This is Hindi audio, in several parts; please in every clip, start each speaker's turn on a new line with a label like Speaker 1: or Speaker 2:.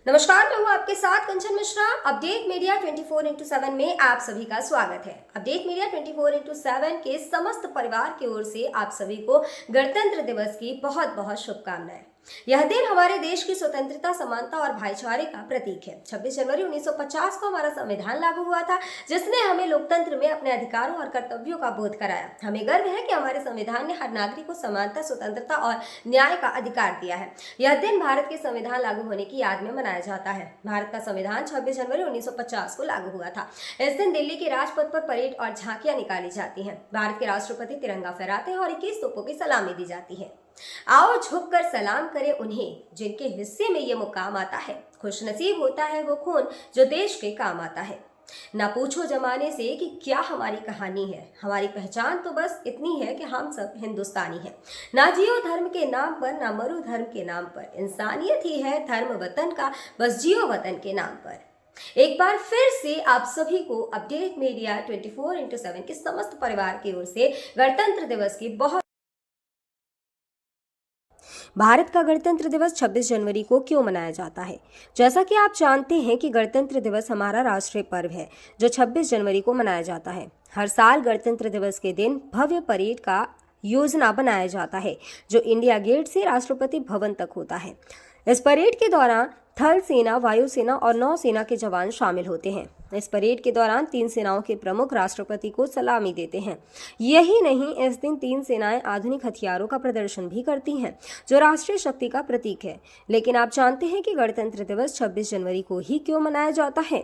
Speaker 1: नमस्कार, मैं हूँ आपके साथ कंचन मिश्रा। अपडेट मीडिया 24x7 में आप सभी का स्वागत है। अपडेट मीडिया 24x7 के समस्त परिवार की ओर से आप सभी को गणतंत्र दिवस की बहुत बहुत शुभकामनाएं। यह दिन हमारे देश की स्वतंत्रता, समानता और भाईचारे का प्रतीक है। 26 जनवरी 1950 को हमारा संविधान लागू हुआ था, जिसने हमें लोकतंत्र में अपने अधिकारों और कर्तव्यों का बोध कराया। हमें गर्व है कि हमारे संविधान ने हर नागरिक को समानता, स्वतंत्रता और न्याय का अधिकार दिया है। यह दिन भारत के संविधान लागू होने की याद में मनाया जाता है। भारत का संविधान 26 जनवरी 1950 को लागू हुआ था। इस दिन दिल्ली के राजपथ पर परेड और झांकियां निकाली जाती हैं। भारत के राष्ट्रपति तिरंगा फहराते हैं और 21 तोपों की सलामी दी जाती है। आओ झुककर सलाम करें उन्हें जिनके हिस्से में ये मुकाम आता है। खुशनसीब होता है वो खून जो देश के काम आता है। ना पूछो जमाने से कि क्या हमारी कहानी है, हमारी पहचान तो बस इतनी है कि हम सब हिंदुस्तानी हैं। ना जियो धर्म के नाम पर, ना मरो धर्म के नाम पर, इंसानियत ही है धर्म वतन का, बस जियो वतन के नाम पर। एक बार फिर से आप सभी को अपडेट मीडिया 24x7 के समस्त परिवार की ओर से गणतंत्र दिवस की बहुत। भारत का गणतंत्र दिवस 26 जनवरी को क्यों मनाया जाता है? जैसा कि आप जानते हैं कि गणतंत्र दिवस हमारा राष्ट्रीय पर्व है जो 26 जनवरी को मनाया जाता है। हर साल गणतंत्र दिवस के दिन भव्य परेड का योजना बनाया जाता है जो इंडिया गेट से राष्ट्रपति भवन तक होता है। इस परेड के दौरान थल सेना, वायुसेना और नौसेना के जवान शामिल होते हैं। इस परेड के दौरान तीन सेनाओं के प्रमुख राष्ट्रपति को सलामी देते हैं। यही नहीं, इस दिन तीन सेनाएं आधुनिक हथियारों का प्रदर्शन भी करती हैं जो राष्ट्रीय शक्ति का प्रतीक है। लेकिन आप जानते हैं कि गणतंत्र दिवस 26 जनवरी को ही क्यों मनाया जाता है?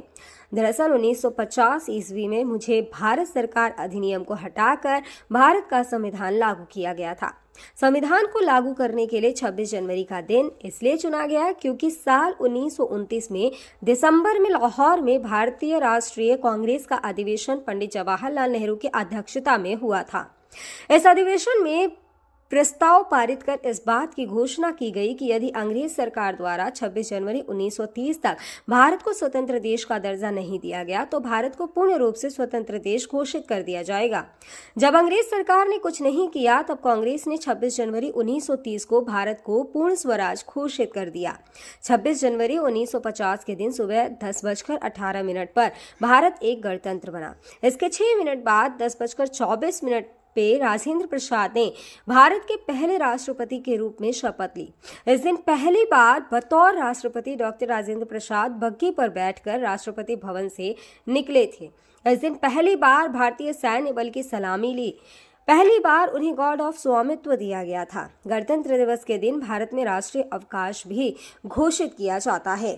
Speaker 1: दरअसल 1950 ईस्वी में मुझे भारत सरकार अधिनियम को हटाकर भारत का संविधान लागू किया गया था। संविधान को लागू करने के लिए 26 जनवरी का दिन इसलिए चुना गया क्योंकि साल 1929 में दिसंबर में लाहौर में भारतीय राष्ट्रीय कांग्रेस का अधिवेशन पंडित जवाहरलाल नेहरू की अध्यक्षता में हुआ था। इस अधिवेशन में प्रस्ताव पारित कर इस बात की घोषणा की गई कि यदि अंग्रेज सरकार द्वारा 26 जनवरी 1930 तक भारत को स्वतंत्र देश का दर्जा नहीं दिया गया तो भारत को पूर्ण रूप से स्वतंत्र देश घोषित कर दिया जाएगा। जब अंग्रेज सरकार ने कुछ नहीं किया तब कांग्रेस ने 26 जनवरी 1930 को भारत को पूर्ण स्वराज घोषित कर दिया। 26 जनवरी 1950 के दिन सुबह 10:18 पर भारत एक गणतंत्र बना। इसके 6 मिनट बाद 10:24 पे राजेंद्र प्रसाद ने भारत के पहले राष्ट्रपति के रूप में शपथ ली। इस दिन पहली बार बतौर राष्ट्रपति डॉक्टर राजेंद्र प्रसाद बग्घी पर बैठकर राष्ट्रपति भवन से निकले थे। इस दिन पहली बार भारतीय सैन्य बल की सलामी ली। पहली बार उन्हें गॉर्ड ऑफ स्वामित्व दिया गया था। गणतंत्र दिवस के दिन भारत में राष्ट्रीय अवकाश भी घोषित किया जाता है।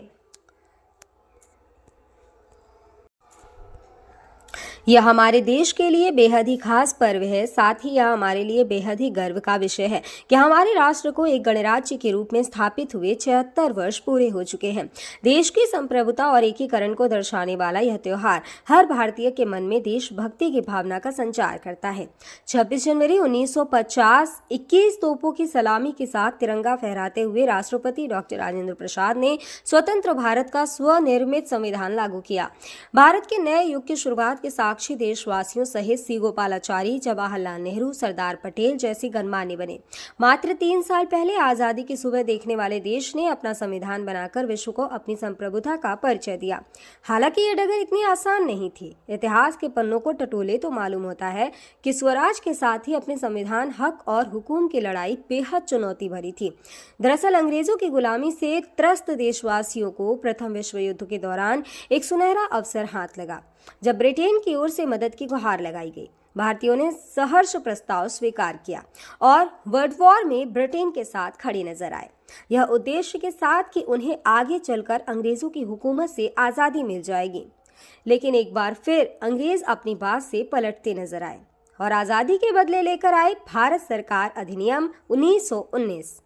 Speaker 1: यह हमारे देश के लिए बेहद ही खास पर्व है। साथ ही यह हमारे लिए बेहद ही गर्व का विषय है कि हमारे राष्ट्र को एक गणराज्य के रूप में स्थापित हुए 76 वर्ष पूरे हो चुके हैं। देश की संप्रभुता और एकीकरण को दर्शाने वाला यह त्योहार हर भारतीय के मन में देशभक्ति की भावना का संचार करता है। 26 जनवरी 1950 21 तोपों की सलामी के साथ तिरंगा फहराते हुए राष्ट्रपति डॉक्टर राजेंद्र प्रसाद ने स्वतंत्र भारत का स्वनिर्मित संविधान लागू किया। भारत के नए युग की शुरुआत के साक्षी देशवासियों सहित सी गोपालाचारी, जवाहरलाल नेहरू, सरदार पटेल जैसे गणमान्य बने। मात्र 3 साल पहले आजादी की सुबह देखने वाले देश ने अपना संविधान बनाकर विश्व को अपनी संप्रभुता का परिचय दिया। हालांकि ये डगर इतनी आसान नहीं थी। इतिहास के पन्नों को टटोले तो मालूम होता है कि स्वराज के साथ ही अपने संविधान, हक और हुकूम की लड़ाई बेहद चुनौती भरी थी। दरअसल अंग्रेजों की गुलामी से त्रस्त देशवासियों को प्रथम विश्व युद्ध के दौरान एक सुनहरा अवसर हाथ लगा जब ब्रिटेन की ओर से मदद की गुहार लगाई गई। भारतीयों ने सहर्ष प्रस्ताव स्वीकार किया और वर्ल्ड वॉर में ब्रिटेन के साथ खड़े नजर आए। यह उद्देश्य के साथ कि उन्हें आगे चलकर अंग्रेजों की हुकूमत से आजादी मिल जाएगी। लेकिन एक बार फिर अंग्रेज अपनी बात से पलटते नजर आए और आजादी के बदले लेकर आए भारत सरकार अधिनियम 1919।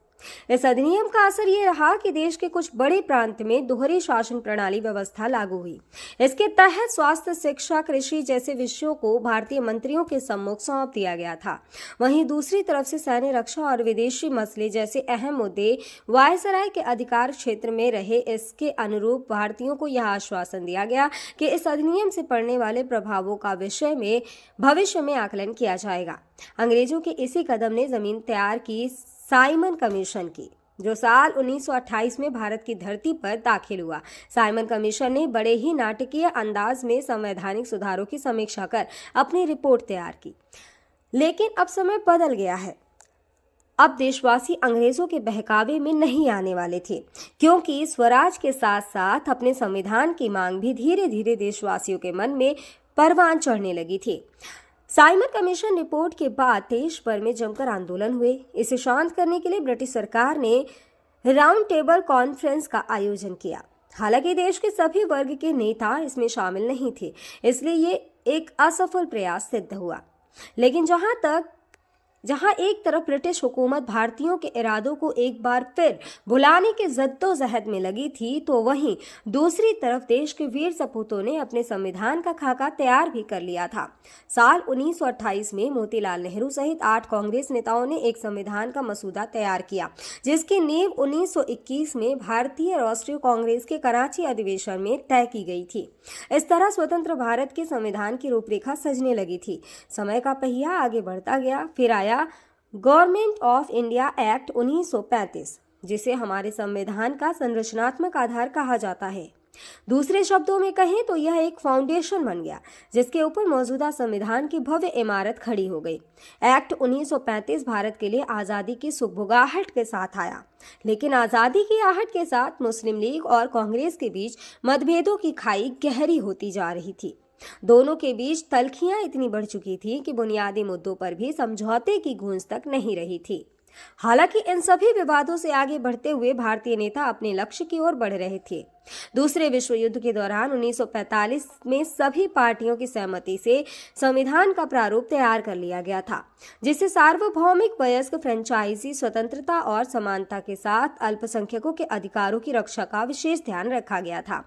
Speaker 1: इस अधिनियम का असर ये रहा कि देश के कुछ बड़े प्रांत में दोहरी शासन प्रणाली व्यवस्था लागू हुई। इसके तहत स्वास्थ्य, शिक्षा, कृषि जैसे विषयों को भारतीय मंत्रियों के सम्मुख सौंप दिया गया था। वहीं दूसरी तरफ से सैन्य, रक्षा और विदेशी मसले जैसे अहम मुद्दे वायसराय के अधिकार क्षेत्र में रहे। इसके अनुरूप भारतीयों को यह आश्वासन दिया गया कि इस अधिनियम से पड़ने वाले प्रभावों का विषय में भविष्य में आकलन किया जाएगा। अंग्रेजों के इसी कदम ने जमीन तैयार की साइमन कमीशन की। जो साल 1928 में भारत की धरती पर दाखिल हुआ। साइमन कमीशन ने बड़े ही नाटकीय अंदाज में संवैधानिक सुधारों की समीक्षा कर अपनी रिपोर्ट तैयार की। लेकिन अब समय बदल गया है। अब देशवासी अंग्रेजों के बहकावे में नहीं आने वाले थे, क्योंकि स्वराज के साथ साथ अपने संविधान की मांग भी धीरे धीरे देशवासियों के मन में परवान चढ़ने लगी थी। साइमन कमीशन रिपोर्ट के बाद देश भर में जमकर आंदोलन हुए। इसे शांत करने के लिए ब्रिटिश सरकार ने राउंड टेबल कॉन्फ्रेंस का आयोजन किया। हालांकि देश के सभी वर्ग के नेता इसमें शामिल नहीं थे, इसलिए ये एक असफल प्रयास सिद्ध हुआ। लेकिन जहां एक तरफ ब्रिटिश हुकूमत भारतीयों के इरादों को एक बार फिर भुलाने के जद्दोजहद में लगी थी, तो वहीं दूसरी तरफ देश के वीर सपूतों ने अपने संविधान का खाका तैयार भी कर लिया था। साल 1928 में मोतीलाल नेहरू सहित 8 कांग्रेस नेताओं ने एक संविधान का मसूदा तैयार किया, जिसकी नींव 1921 में भारतीय राष्ट्रीय कांग्रेस के कराची अधिवेशन में तय की गई थी। इस तरह स्वतंत्र भारत के संविधान की रूपरेखा सजने लगी थी। समय का पहिया आगे बढ़ता गया। फिर आया गवर्नमेंट ऑफ इंडिया एक्ट 1935, जिसे हमारे संविधान का संरचनात्मक आधार कहा जाता है। दूसरे शब्दों में कहें तो यह एक फाउंडेशन बन गया, जिसके ऊपर मौजूदा संविधान की भव्य इमारत खड़ी हो गई। एक्ट 1935 भारत के लिए आज़ादी की सुगबुगाहट के साथ आया, लेकिन आज़ादी की आहट के साथ मुस्लिम लीग और कांग्रेस के बीच मतभेदों की खाई गहरी होती जा रही थी। दोनों के बीच तल्खियां इतनी बढ़ चुकी थी कि बुनियादी मुद्दों पर भी समझौते की गूंज तक नहीं रही थी। हालांकि इन सभी विवादों से आगे बढ़ते हुए भारतीय नेता अपने लक्ष्य की ओर बढ़ रहे थे। दूसरे विश्व युद्ध के दौरान 1945 में सभी पार्टियों की सहमति से संविधान का प्रारूप तैयार कर लिया गया था, जिसे सार्वभौमिक वयस्क फ्रेंचाइजी स्वतंत्रता और समानता के साथ अल्पसंख्यकों के अधिकारों की रक्षा का विशेष ध्यान रखा गया था।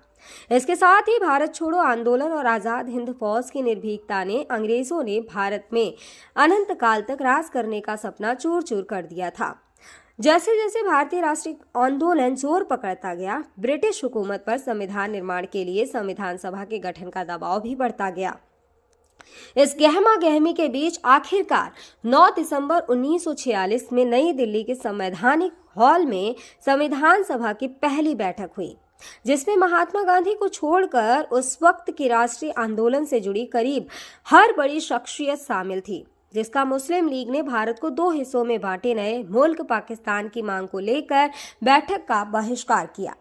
Speaker 1: इसके साथ ही भारत छोड़ो आंदोलन और आजाद हिंद फौज की निर्भीकता ने अंग्रेजों ने भारत में अनंत काल तक राज करने का सपना चूर चूर कर दिया था। जैसे जैसे भारतीय राष्ट्रीय आंदोलन जोर पकड़ता गया, ब्रिटिश हुकूमत पर संविधान निर्माण के लिए संविधान सभा के गठन का दबाव भी बढ़ता गया। इस गहमा गहमी के बीच आखिरकार 9 दिसंबर 1946 में नई दिल्ली के संवैधानिक हॉल में संविधान सभा की पहली बैठक हुई, जिसमें महात्मा गांधी को छोड़कर उस वक्त के राष्ट्रीय आंदोलन से जुड़ी करीब हर बड़ी शख्सियत शामिल थी, जिसका मुस्लिम लीग ने भारत को 2 हिस्सों में बांटे नए मुल्क पाकिस्तान की मांग को लेकर बैठक का बहिष्कार किया।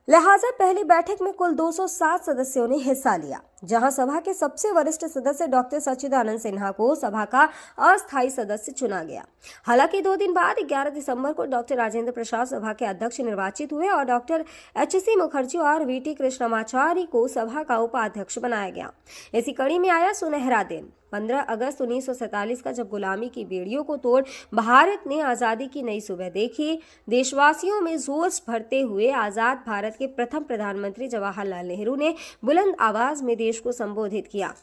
Speaker 1: लिहाजा पहली बैठक में कुल 207 सदस्यों ने हिस्सा लिया, जहां सभा के सबसे वरिष्ठ सदस्य डॉक्टर सच्चिदानंद सिन्हा को सभा का अस्थायी सदस्य चुना गया। हालांकि 2 दिन बाद 11 दिसंबर को डॉक्टर राजेंद्र प्रसाद सभा के अध्यक्ष निर्वाचित हुए और डॉक्टर एच.सी. मुखर्जी और वी.टी. कृष्णमाचारी को सभा का उपाध्यक्ष बनाया गया। इसी कड़ी में आया सुनहरा दिन 15 अगस्त 1947 का, जब गुलामी की बेड़ियों को तोड़ भारत ने आज़ादी की नई सुबह देखी। देशवासियों में जोश भरते हुए आज़ाद भारत के प्रथम प्रधानमंत्री जवाहरलाल नेहरू ने बुलंद आवाज में देश को संबोधित किया।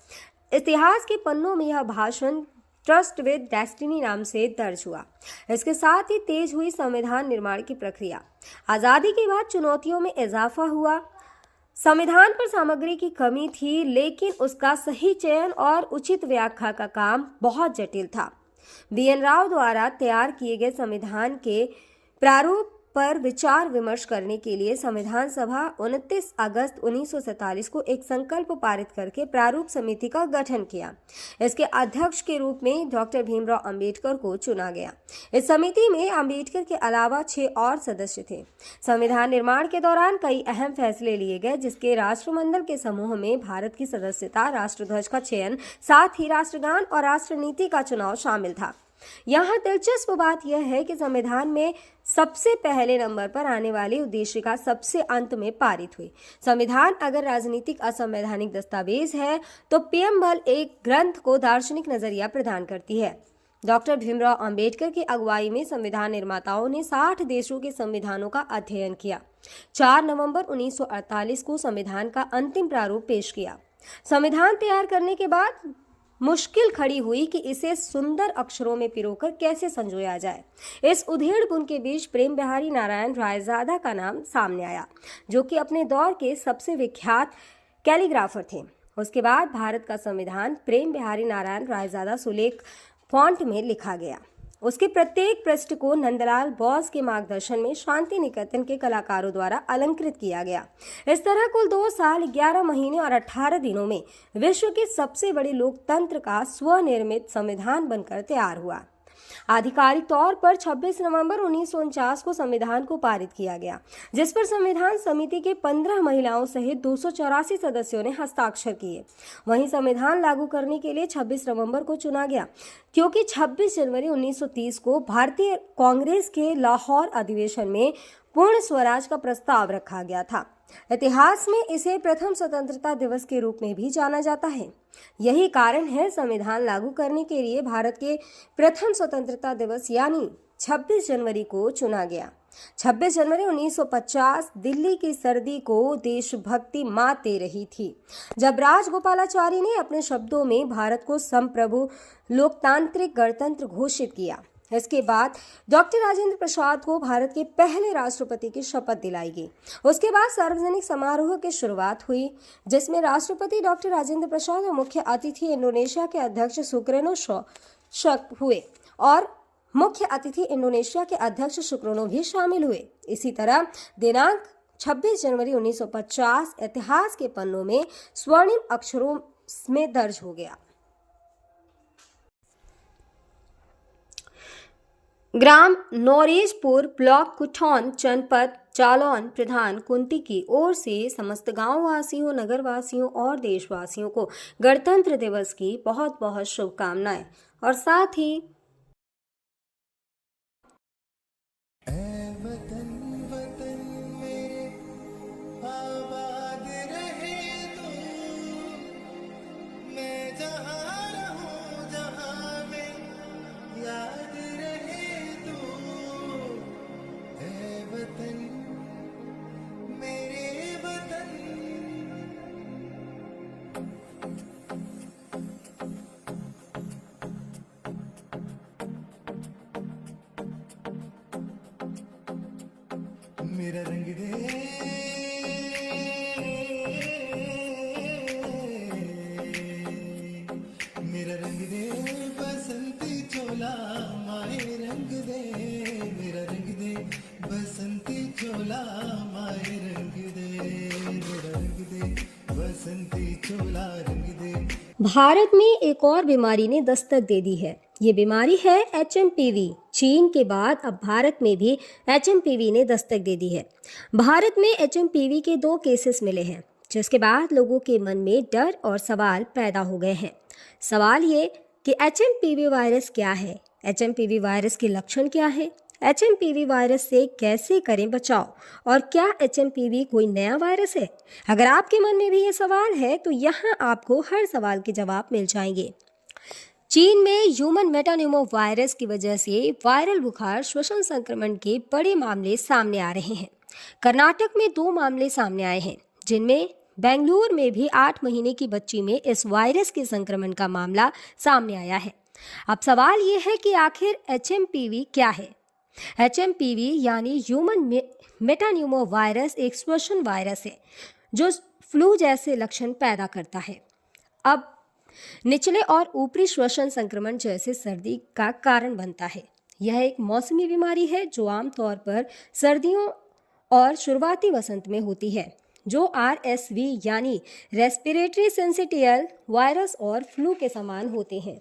Speaker 1: इतिहास के पन्नों में यह भाषण ट्रस्ट विद डेस्टिनी नाम से दर्ज हुआ। इसके साथ ही तेज हुई संविधान निर्माण की प्रक्रिया। आज़ादी के बाद चुनौतियों में इजाफा हुआ। संविधान पर सामग्री की कमी थी, लेकिन उसका सही चयन और उचित व्याख्या का काम बहुत जटिल था। बी.एन. राव द्वारा तैयार किए गए संविधान के प्रारूप पर विचार विमर्श करने के लिए संविधान सभा 29 अगस्त 1947 को एक संकल्प पारित करके प्रारूप समिति का गठन किया। इसके अध्यक्ष के रूप में डॉक्टर भीमराव अंबेडकर को चुना गया। इस समिति में अंबेडकर के अलावा 6 और सदस्य थे। संविधान निर्माण के दौरान कई अहम फैसले लिए गए, जिसके राष्ट्रमंडल के समूह में भारत की सदस्यता, राष्ट्रध्वज का चयन, साथ ही राष्ट्रगान और राष्ट्रनीति का चुनाव शामिल था। यहाँ दिलचस्प बात यह है कि संविधान में सबसे पहले नंबर पर आने वाली उद्देशिका सबसे अंत में पारित हुई। संविधान अगर राजनीतिक असंवैधानिक दस्तावेज है, तो पीएमएल एक ग्रंथ को दार्शनिक नजरिया प्रदान करती है। डॉक्टर भीमराव अंबेडकर की अगुवाई में संविधान निर्माताओं ने 60 देशों के संविधानों का अध्ययन किया। 4 नवंबर 1948 को संविधान का अंतिम प्रारूप पेश किया। संविधान तैयार करने के बाद मुश्किल खड़ी हुई कि इसे सुंदर अक्षरों में पिरोकर कैसे संजोया जाए। इस उधेड़-बुन के बीच प्रेम बिहारी नारायण रायजादा का नाम सामने आया, जो कि अपने दौर के सबसे विख्यात कैलीग्राफर थे। उसके बाद भारत का संविधान प्रेम बिहारी नारायण रायजादा सुलेख फॉन्ट में लिखा गया। उसके प्रत्येक पृष्ठ को नंदलाल बोस के मार्गदर्शन में शांति निकेतन के कलाकारों द्वारा अलंकृत किया गया। इस तरह कुल 2 साल 11 महीने और 18 दिनों में विश्व के सबसे बड़े लोकतंत्र का स्वनिर्मित संविधान बनकर तैयार हुआ। आधिकारिक तौर पर 26 नवंबर 1949 को संविधान को पारित किया गया, जिस पर संविधान समिति के 15 महिलाओं सहित 284 सदस्यों ने हस्ताक्षर किए। वहीं संविधान लागू करने के लिए 26 नवंबर को चुना गया, क्योंकि 26 जनवरी 1930 को भारतीय कांग्रेस के लाहौर अधिवेशन में पूर्ण स्वराज का प्रस्ताव रखा गया था। इतिहास में इसे प्रथम स्वतंत्रता दिवस के रूप में भी जाना जाता है। यही कारण है संविधान लागू करने के लिए भारत के प्रथम स्वतंत्रता दिवस यानी 26 जनवरी को चुना गया। 26 जनवरी 1950 दिल्ली की सर्दी को देशभक्ति मात दे रही थी, जब राजगोपालाचारी ने अपने शब्दों में भारत को संप्रभु लोकतांत्रिक गणतंत्र घोषित किया। इसके बाद डॉक्टर राजेंद्र प्रसाद को भारत के पहले राष्ट्रपति की शपथ दिलाई गई। उसके बाद सार्वजनिक समारोह की शुरुआत हुई, जिसमें राष्ट्रपति डॉक्टर राजेंद्र प्रसाद और मुख्य अतिथि इंडोनेशिया के अध्यक्ष सुकर्नो हुए और मुख्य अतिथि इंडोनेशिया के अध्यक्ष सुकर्नो भी शामिल हुए। इसी तरह दिनांक 26 जनवरी 1950 इतिहास के पन्नों में स्वर्णिम अक्षरों में दर्ज हो गया। ग्राम नौरेजपुर, ब्लॉक कुठौन, जनपद जालौन प्रधान कुंती की ओर से समस्त गांव वासियों, नगर वासियों और देशवासियों को गणतंत्र दिवस की बहुत बहुत शुभकामनाएं और साथ ही
Speaker 2: मेरा रंग दे, मेरा रंग दे बसंती चोला, माए रंग दे, मेरा रंग दे बसंती चोला, माए रंग दे, मेरा रंग दे बसंती चोला, रंग दे।
Speaker 1: भारत में एक और बीमारी ने दस्तक दे दी है। ये बीमारी है HMPV। चीन के बाद अब भारत में भी HMPV ने दस्तक दे दी है। भारत में HMPV के 2 केसेस मिले हैं, जिसके बाद लोगों के मन में डर और सवाल पैदा हो गए हैं। सवाल ये कि HMPV वायरस क्या है, HMPV वायरस के लक्षण क्या है, HMPV वायरस से कैसे करें बचाव और क्या HMPV कोई नया वायरस है। अगर आपके मन में भी ये सवाल है तो यहाँ आपको हर सवाल के जवाब मिल जाएंगे। चीन में ह्यूमन मेटान्यूमो वायरस की वजह से वायरल बुखार श्वसन संक्रमण के बड़े मामले सामने आ रहे हैं। कर्नाटक में 2 मामले सामने आए हैं, जिनमें बेंगलुरु में भी 8 महीने की बच्ची में इस वायरस के संक्रमण का मामला सामने आया है। अब सवाल ये है कि आखिर HMPV क्या है। HMPV यानी ह्यूमन मेटान्यूमो वायरस एक श्वसन वायरस है जो फ्लू जैसे लक्षण पैदा करता है। अब निचले और ऊपरी श्वसन संक्रमण जैसे सर्दी का कारण बनता है। यह एक मौसमी बीमारी है जो आमतौर पर सर्दियों और शुरुआती वसंत में होती है, जो RSV यानी रेस्पिरेटरी सिंसिटियल वायरस और फ्लू के समान होते हैं।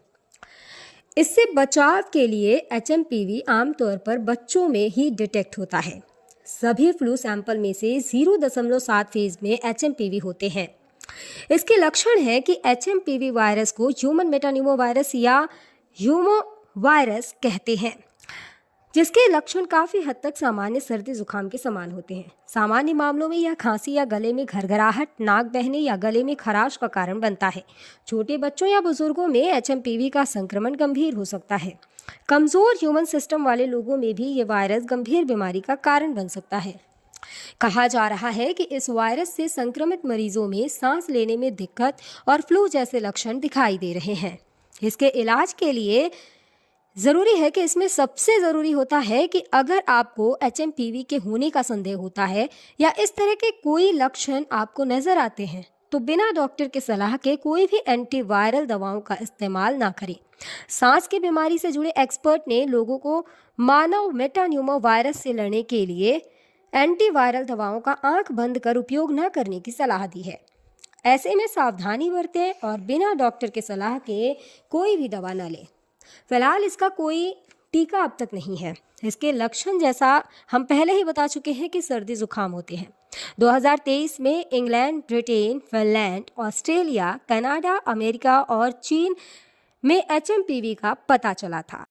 Speaker 1: इससे बचाव के लिए HMPV आमतौर पर बच्चों में ही डिटेक्ट होता है। सभी फ्लू सैंपल में से 0.7 फेज में HMPV होते हैं। इसके लक्षण है कि HMPV वायरस को ह्यूमन मेटान्यूमो वायरस या ह्यूमो वायरस कहते हैं, जिसके लक्षण काफ़ी हद तक सामान्य सर्दी जुकाम के समान होते हैं। सामान्य मामलों में यह खांसी या गले में घरघराहट, नाक बहने या गले में खराश का कारण बनता है। छोटे बच्चों या बुजुर्गों में HMPV का संक्रमण गंभीर हो सकता है। कमज़ोर ह्यूमन सिस्टम वाले लोगों में भी ये वायरस गंभीर बीमारी का कारण बन सकता है। कहा जा रहा है कि इस वायरस से संक्रमित मरीजों में सांस लेने में दिक्कत और फ्लू जैसे लक्षण दिखाई दे रहे हैं। इसके इलाज के लिए ज़रूरी है कि इसमें सबसे ज़रूरी होता है कि अगर आपको HMPV के होने का संदेह होता है या इस तरह के कोई लक्षण आपको नज़र आते हैं तो बिना डॉक्टर के सलाह के कोई भी एंटीवायरल दवाओं का इस्तेमाल ना करें। सांस की बीमारी से जुड़े एक्सपर्ट ने लोगों को मानव मेटान्यूमो वायरस से लड़ने के लिए एंटीवायरल दवाओं का आंख बंद कर उपयोग न करने की सलाह दी है। ऐसे में सावधानी बरतें और बिना डॉक्टर के सलाह के कोई भी दवा न लें। फिलहाल इसका कोई टीका अब तक नहीं है। इसके लक्षण जैसा हम पहले ही बता चुके हैं कि सर्दी जुकाम होते हैं। 2023 में England, Britain, Finland, Australia, Canada, America और चीन में HMPV का पता चला था।